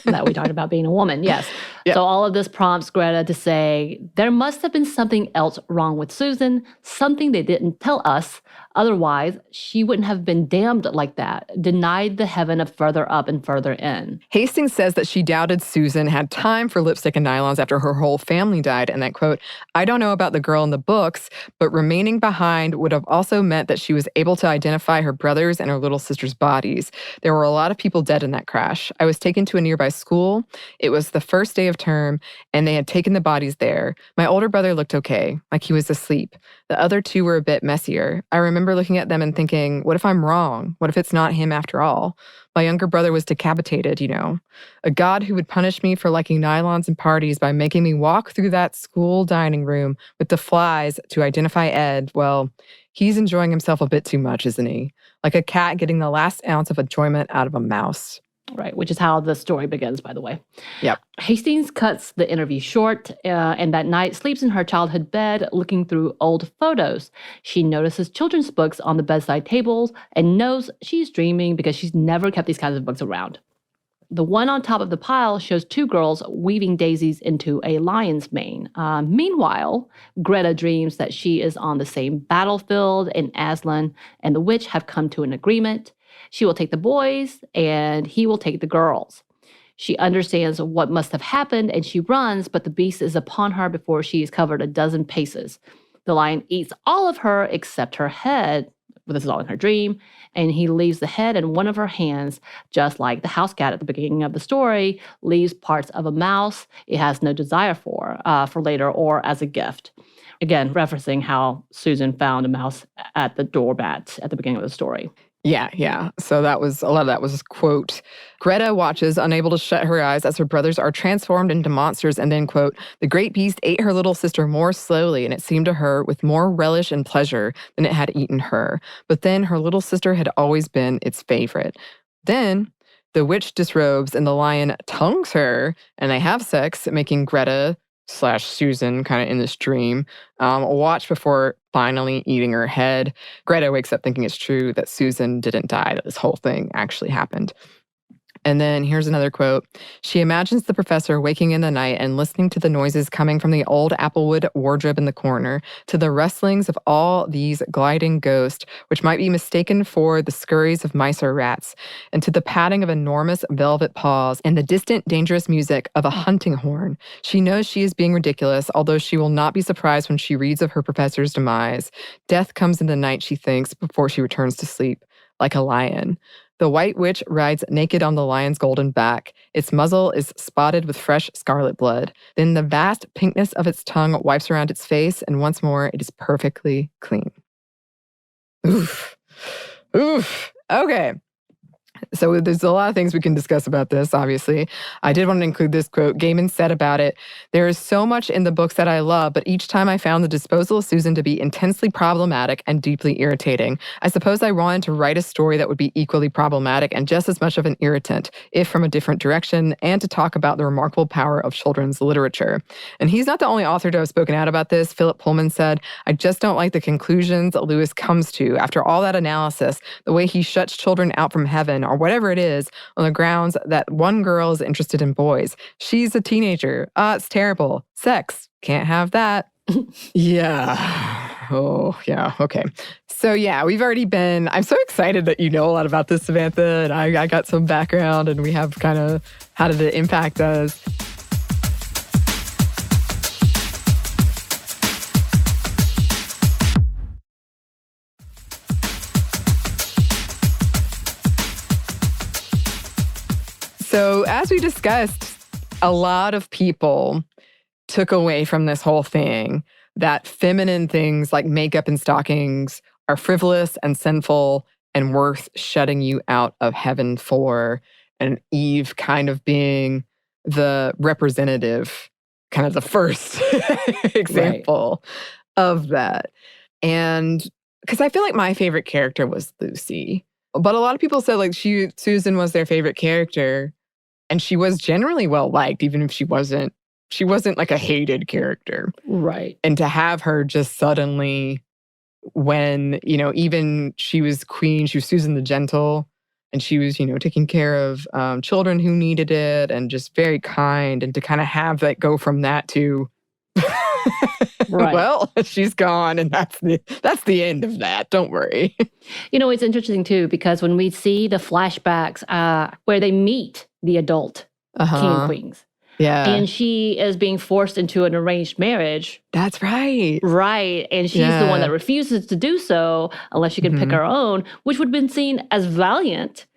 That we talked about being a woman, yes. Yeah. So all of this prompts Greta to say, there must have been something else wrong with Susan, something they didn't tell us. Otherwise, she wouldn't have been damned like that, denied the heaven of further up and further in. Hastings says that she doubted Susan had time for lipstick and nylons after her whole family died, and that, quote, I don't know about the girl in the books, but remaining behind would have also meant that she was able to identify her brothers and her little sister's bodies. There were a lot of people dead in that crash. I was taken to a nearby school. It was the first day of term, and they had taken the bodies there. My older brother looked okay, like he was asleep. The other two were a bit messier. I remember looking at them and thinking, what if I'm wrong? What if it's not him after all? My younger brother was decapitated, you know. A God who would punish me for liking nylons and parties by making me walk through that school dining room with the flies to identify Ed, well, he's enjoying himself a bit too much, isn't he? Like a cat getting the last ounce of enjoyment out of a mouse. Right, which is how the story begins, by the way. Yep. Hastings cuts the interview short, and that night sleeps in her childhood bed looking through old photos. She notices children's books on the bedside tables and knows she's dreaming because she's never kept these kinds of books around. The one on top of the pile shows two girls weaving daisies into a lion's mane. Meanwhile, Greta dreams that she is on the same battlefield, and Aslan and the witch have come to an agreement. She will take the boys, and he will take the girls. She understands what must have happened, and she runs, but the beast is upon her before she is covered a dozen paces. The lion eats all of her except her head. Well, this is all in her dream, and he leaves the head in one of her hands, just like the house cat at the beginning of the story leaves parts of a mouse it has no desire for later or as a gift. Again, referencing how Susan found a mouse at the doormat at the beginning of the story. Yeah. So a lot of that was quote, Greta watches, unable to shut her eyes as her brothers are transformed into monsters, and then, quote, the great beast ate her little sister more slowly, and it seemed to her with more relish and pleasure than it had eaten her. But then her little sister had always been its favorite. Then the witch disrobes and the lion tongues her, and they have sex, making Greta / Susan kind of in this dream, watch before finally eating her head. Greta wakes up thinking it's true that Susan didn't die, that this whole thing actually happened. And then here's another quote. She imagines the professor waking in the night and listening to the noises coming from the old applewood wardrobe in the corner, to the rustlings of all these gliding ghosts, which might be mistaken for the scurries of mice or rats, and to the patting of enormous velvet paws and the distant, dangerous music of a hunting horn. She knows she is being ridiculous, although she will not be surprised when she reads of her professor's demise. Death comes in the night, she thinks, before she returns to sleep, like a lion. The white witch rides naked on the lion's golden back. Its muzzle is spotted with fresh scarlet blood. Then the vast pinkness of its tongue wipes around its face, and once more it is perfectly clean. Oof. Okay. So there's a lot of things we can discuss about this, obviously. I did want to include this quote. Gaiman said about it, there is so much in the books that I love, but each time I found the disposal of Susan to be intensely problematic and deeply irritating. I suppose I wanted to write a story that would be equally problematic and just as much of an irritant, if from a different direction, and to talk about the remarkable power of children's literature. And he's not the only author to have spoken out about this. Philip Pullman said, I just don't like the conclusions that Lewis comes to after all that analysis, the way he shuts children out from heaven, or whatever it is, on the grounds that one girl is interested in boys. She's a teenager. It's terrible. Sex. Can't have that. Yeah. Oh, yeah. Okay. So yeah, I'm so excited that you know a lot about this, Samantha, and I got some background, and we have kind of how did it impact us. So as we discussed, a lot of people took away from this whole thing that feminine things like makeup and stockings are frivolous and sinful and worth shutting you out of heaven for, and Eve kind of being the representative, kind of the first example of that. And because I feel like my favorite character was Lucy, but a lot of people said like Susan was their favorite character. And she was generally well-liked, even if she wasn't like a hated character. Right. And to have her just suddenly, when, even she was queen, she was Susan the Gentle, and she was, taking care of children who needed it, and just very kind, and to kind of have that go from that to, right. Well, she's gone, and that's the end of that. Don't worry. It's interesting, too, because when we see the flashbacks where they meet the adult king and queens. Yeah. And she is being forced into an arranged marriage. That's right. Right. And she's the one that refuses to do so unless she can pick her own, which would have been seen as valiant.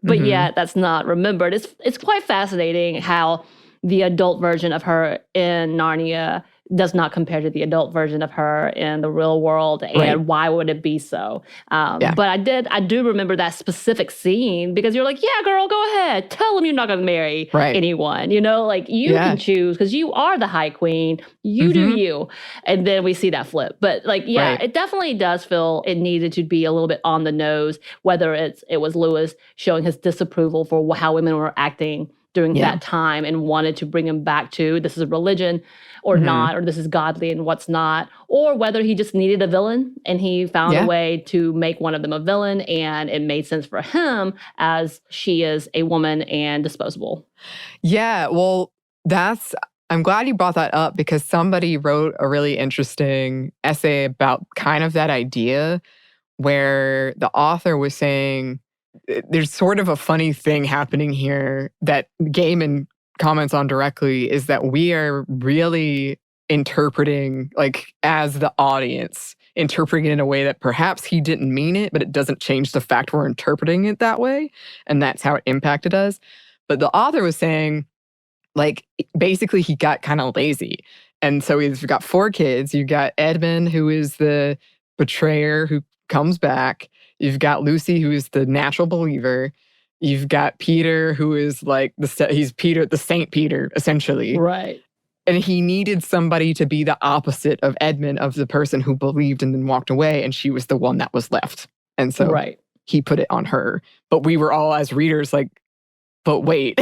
but yet that's not remembered. It's quite fascinating how the adult version of her in Narnia does not compare to the adult version of her in the real world, and why would it be so? But I do remember that specific scene because you're like, yeah, girl, go ahead. Tell him you're not going to marry anyone. You know, like you can choose because you are the High Queen. You do you. And then we see that flip. But like, it definitely does feel it needed to be a little bit on the nose, whether it was Lewis showing his disapproval for how women were acting during that time and wanted to bring him back to this is a religion or not, or this is godly and what's not, or whether he just needed a villain and he found a way to make one of them a villain and it made sense for him as she is a woman and disposable. Yeah, well, I'm glad you brought that up because somebody wrote a really interesting essay about kind of that idea where the author was saying there's sort of a funny thing happening here that Gaiman comments on directly is that we are really interpreting, like as the audience, interpreting it in a way that perhaps he didn't mean it, but it doesn't change the fact we're interpreting it that way. And that's how it impacted us. But the author was saying, like, basically he got kind of lazy. And so he's got 4 kids. You've got Edmund, who is the betrayer who comes back. You've got Lucy, who is the natural believer. You've got Peter, who is like he's Peter, the Saint Peter, essentially. Right. And he needed somebody to be the opposite of Edmund, of the person who believed and then walked away. And she was the one that was left. And so he put it on her. But we were all as readers like, but wait,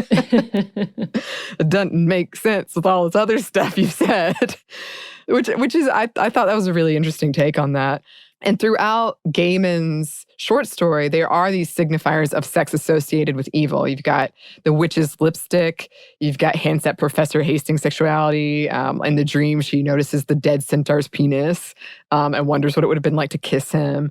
it doesn't make sense with all this other stuff you said. which is, I thought that was a really interesting take on that. And throughout Gaiman's short story, there are these signifiers of sex associated with evil. You've got the witch's lipstick. You've got hints at Professor Hastings' sexuality. In the dream, she notices the dead centaur's penis and wonders what it would have been like to kiss him.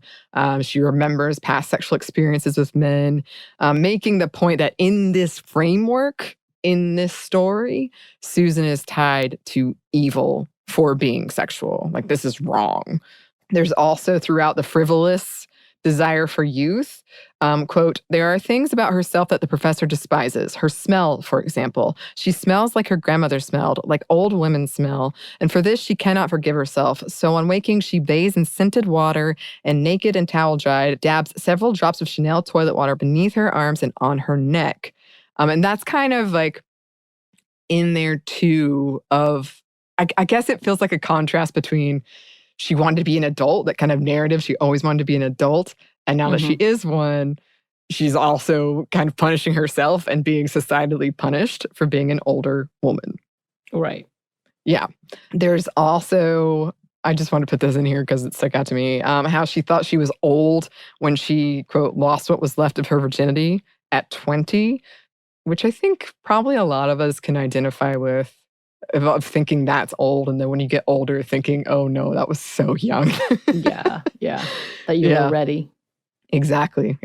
She remembers past sexual experiences with men, making the point that in this framework, in this story, Susan is tied to evil for being sexual. Like, this is wrong. There's also throughout the frivolous desire for youth, quote, there are things about herself that the professor despises. Her smell, for example. She smells like her grandmother smelled, like old women smell. And for this, she cannot forgive herself. So on waking, she bathes in scented water and naked and towel dried, dabs several drops of Chanel toilet water beneath her arms and on her neck. And that's kind of like in there too of, I guess it feels like a contrast between she wanted to be an adult, that kind of narrative. She always wanted to be an adult. And now that she is one, she's also kind of punishing herself and being societally punished for being an older woman. Right. Yeah. There's also, I just want to put this in here because it stuck out to me, how she thought she was old when she, quote, lost what was left of her virginity at 20, which I think probably a lot of us can identify with. Of thinking that's old, and then when you get older, thinking, oh no, that was so young. yeah. That you were ready. Exactly.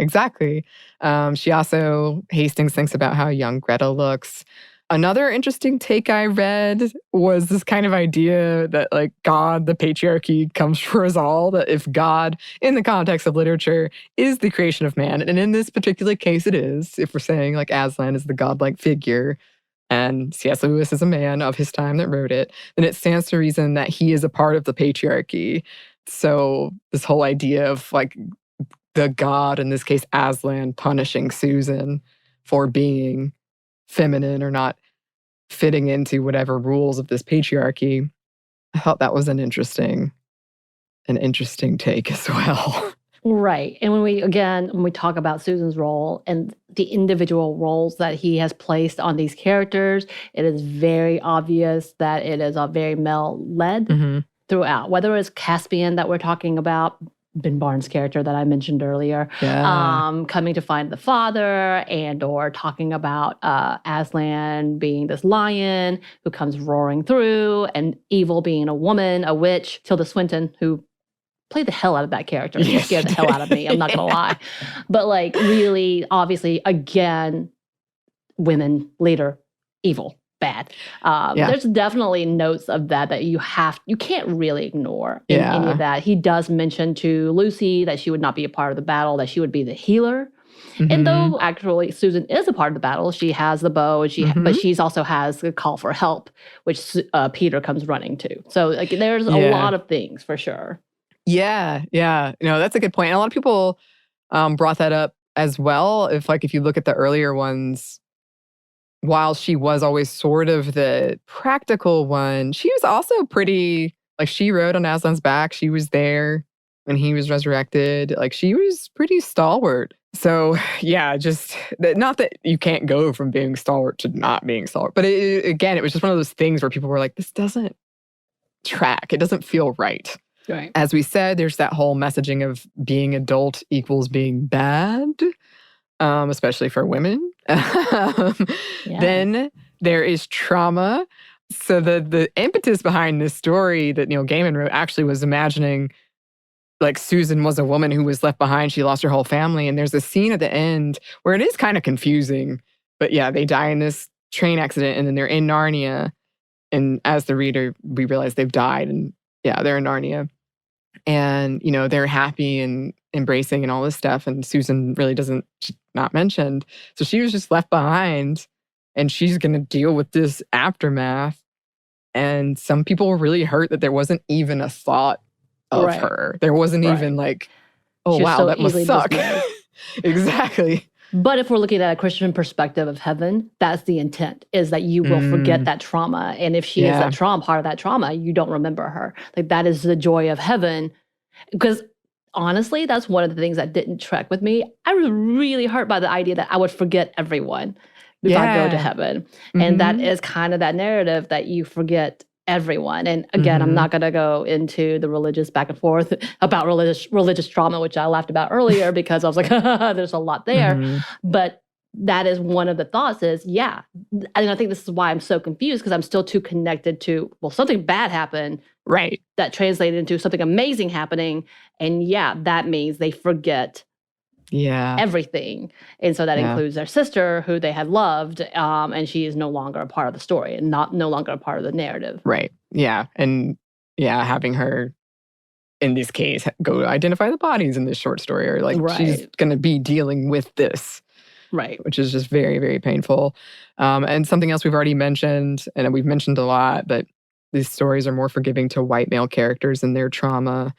She also, Hastings thinks about how young Greta looks. Another interesting take I read was this kind of idea that, like, God, the patriarchy comes for us all, that if God, in the context of literature, is the creation of man, and in this particular case it is, if we're saying, like, Aslan is the godlike figure, and C.S. Lewis is a man of his time that wrote it, then it stands to reason that he is a part of the patriarchy. So this whole idea of, like, the god, in this case Aslan, punishing Susan for being feminine or not fitting into whatever rules of this patriarchy, I thought that was an interesting take as well. Right. And when we talk about Susan's role and the individual roles that he has placed on these characters, it is very obvious that it is a very male-led throughout. Whether it's Caspian that we're talking about, Ben Barnes' character that I mentioned earlier, coming to find the father, and or talking about Aslan being this lion who comes roaring through, and Evil being a woman, a witch, Tilda Swinton, who played the hell out of that character. She scared the hell out of me. I'm not going to lie. But, like, really, obviously, again, women, leader, evil, bad. There's definitely notes of that you can't really ignore in any of that. He does mention to Lucy that she would not be a part of the battle, that she would be the healer. And though actually Susan is a part of the battle, she has the bow, and but she's also has the call for help, which Peter comes running to. So like there's a lot of things for sure. Yeah. No, that's a good point. And a lot of people brought that up as well. If you look at the earlier ones, while she was always sort of the practical one, she was also pretty, like she rode on Aslan's back. She was there when he was resurrected. Like she was pretty stalwart. So yeah, just not that you can't go from being stalwart to not being stalwart. But again, it was just one of those things where people were like, this doesn't track. It doesn't feel right. Right. As we said, there's that whole messaging of being adult equals being bad. Especially for women. Then there is trauma. So the impetus behind this story that Neil Gaiman wrote actually was imagining like Susan was a woman who was left behind. She lost her whole family. And there's a scene at the end where it is kind of confusing. But yeah, they die in this train accident and then they're in Narnia. And as the reader, we realize they've died. And yeah, they're in Narnia. And, they're happy and embracing and all this stuff. And Susan really she's not mentioned. So she was just left behind and she's going to deal with this aftermath. And some people were really hurt that there wasn't even a thought of her. There wasn't even like, oh, wow, that must suck. Exactly. But if we're looking at a Christian perspective of heaven, that's the intent, is that you will forget that trauma. And if she is that trauma, part of that trauma, you don't remember her. Like that is the joy of heaven. Because honestly, that's one of the things that didn't track with me. I was really hurt by the idea that I would forget everyone if I go to heaven. And that is kind of that narrative that you forget everyone. And again, I'm not going to go into the religious back and forth about religious trauma, which I laughed about earlier because I was like, there's a lot there. But that is one of the thoughts is, and I think this is why I'm so confused because I'm still too connected to, well, something bad happened. Right. That translated into something amazing happening. And that means they forget everything. And so that includes their sister who they had loved, and she is no longer a part of the story and no longer a part of the narrative. Right. Yeah. And having her, in this case, go identify the bodies in this short story, or like she's going to be dealing with this. Right. Which is just very, very painful. And something else we've already mentioned, and we've mentioned a lot, but these stories are more forgiving to white male characters and their trauma.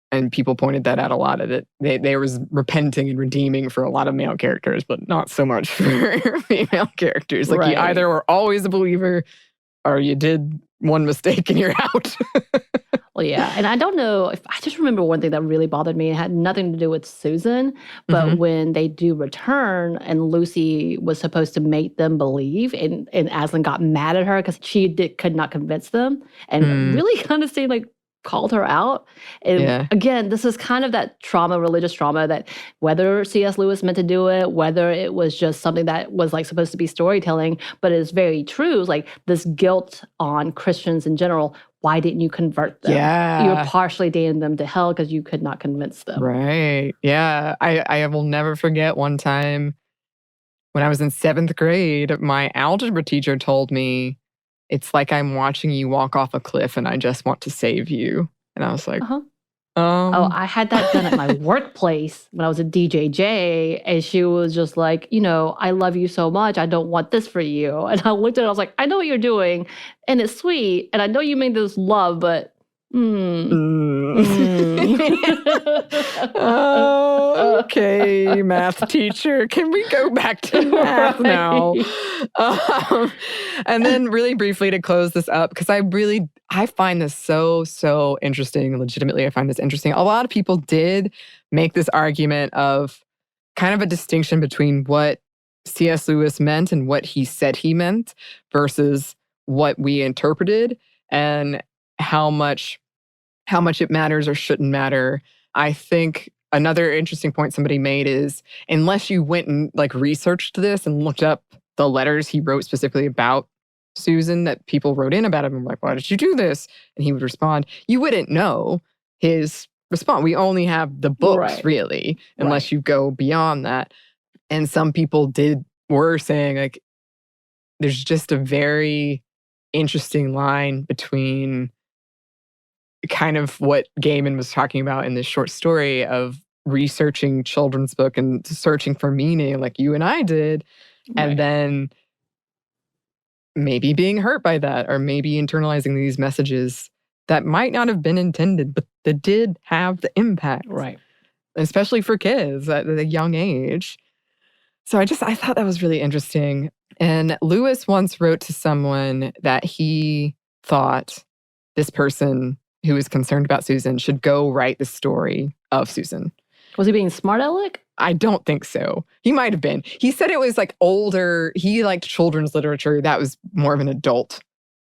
And people pointed that out a lot of it. They was repenting and redeeming for a lot of male characters, but not so much for female characters. Like you either were always a believer or you did one mistake and you're out. Well, yeah. And I don't know if I just remember one thing that really bothered me. It had nothing to do with Susan, but when they do return and Lucy was supposed to make them believe, and Aslan got mad at her because she could not convince them and really kind of seemed like called her out. And again, this is kind of that trauma, religious trauma, that whether C.S. Lewis meant to do it, whether it was just something that was like supposed to be storytelling, but it's very true. Like this guilt on Christians in general. Why didn't you convert them? You're partially damning them to hell because you could not convince them. Right. Yeah. I will never forget one time when I was in 7th grade, my algebra teacher told me, it's like I'm watching you walk off a cliff and I just want to save you. And I was like, I had that done at my workplace when I was at DJJ. And she was just like, I love you so much. I don't want this for you. And I looked at it, I was like, I know what you're doing. And it's sweet. And I know you mean this love, but okay, math teacher. Can we go back to math now? And then really briefly to close this up, because I find this so interesting. Legitimately, I find this interesting. A lot of people did make this argument of kind of a distinction between what C.S. Lewis meant and what he said he meant versus what we interpreted, and how much it matters or shouldn't matter. I think another interesting point somebody made is, unless you went and like researched this and looked up the letters he wrote specifically about Susan that people wrote in about him, I'm like, why did you do this? And he would respond, you wouldn't know his response. We only have the books, really, unless you go beyond that. And some people were saying, like, there's just a very interesting line between kind of what Gaiman was talking about in this short story of researching children's book and searching for meaning like you and I did, and then maybe being hurt by that, or maybe internalizing these messages that might not have been intended, but that did have the impact. Right. Especially for kids at a young age. So I thought that was really interesting. And Lewis once wrote to someone that he thought this person who was concerned about Susan should go write the story of Susan. Was he being smart aleck? I don't think so. He might have been. He said it was like older. He liked children's literature. That was more of an adult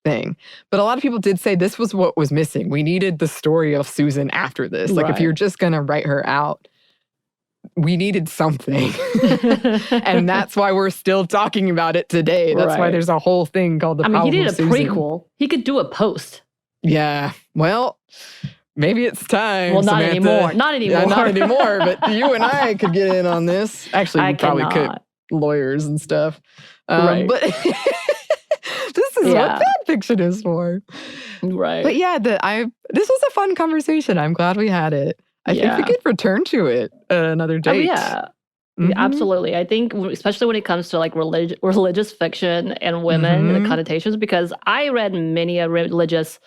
thing. But a lot of people did say this was what was missing. We needed the story of Susan after this. Like if you're just going to write her out, we needed something. And that's why we're still talking about it today. That's why there's a whole thing called The Problem he did of a Susan. prequel. He could do a post. Yeah. Well, maybe it's time. Well, not Samantha. anymore. Not anymore. Yeah, not anymore. But you and I could get in on this. Actually, we probably could. Lawyers and stuff. But this is what fan fiction is for. Right. But yeah, this was a fun conversation. I'm glad we had it. I think we could return to it another date. Oh, yeah. Yeah, absolutely. I think especially when it comes to like religious fiction and women and the connotations, because I read many religious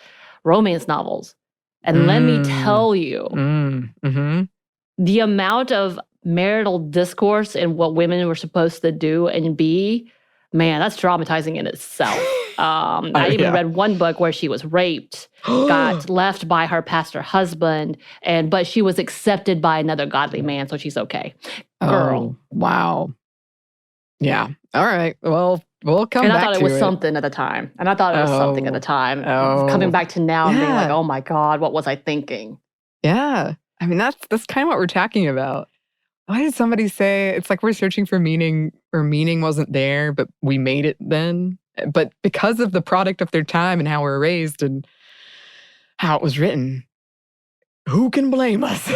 romance novels. And let me tell you, the amount of marital discourse and what women were supposed to do and be, man, that's traumatizing in itself. I even read one book where she was raped, got left by her pastor husband, but she was accepted by another godly man, so she's okay. Girl. Oh, wow. Yeah. All right. Well, we'll come back to it. And I thought it was something at the time. Coming back to now and being like, oh my God, what was I thinking? Yeah. I mean, that's kind of what we're talking about. Why did somebody say it's like we're searching for meaning, or meaning wasn't there, but we made it then? But because of the product of their time and how we're raised and how it was written, who can blame us?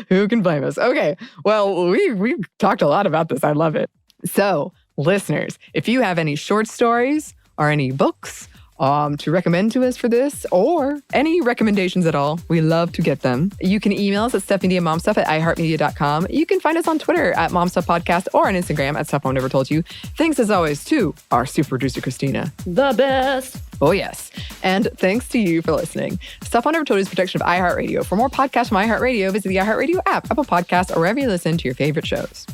Who can blame us? Okay, well, we've talked a lot about this. I love it. So, listeners, if you have any short stories or any books to recommend to us for this, or any recommendations at all, we love to get them. You can email us at stuffmediamomstuff@iheartmedia.com. You can find us on Twitter at momstuffpodcast, or on Instagram at Stuff Mom Never Told You. Thanks as always to our super producer, Christina. The best. Oh, yes. And thanks to you for listening. Stuff Mom Never Told You is a production of iHeartRadio. For more podcasts from iHeartRadio, visit the iHeartRadio app, Apple Podcasts, or wherever you listen to your favorite shows.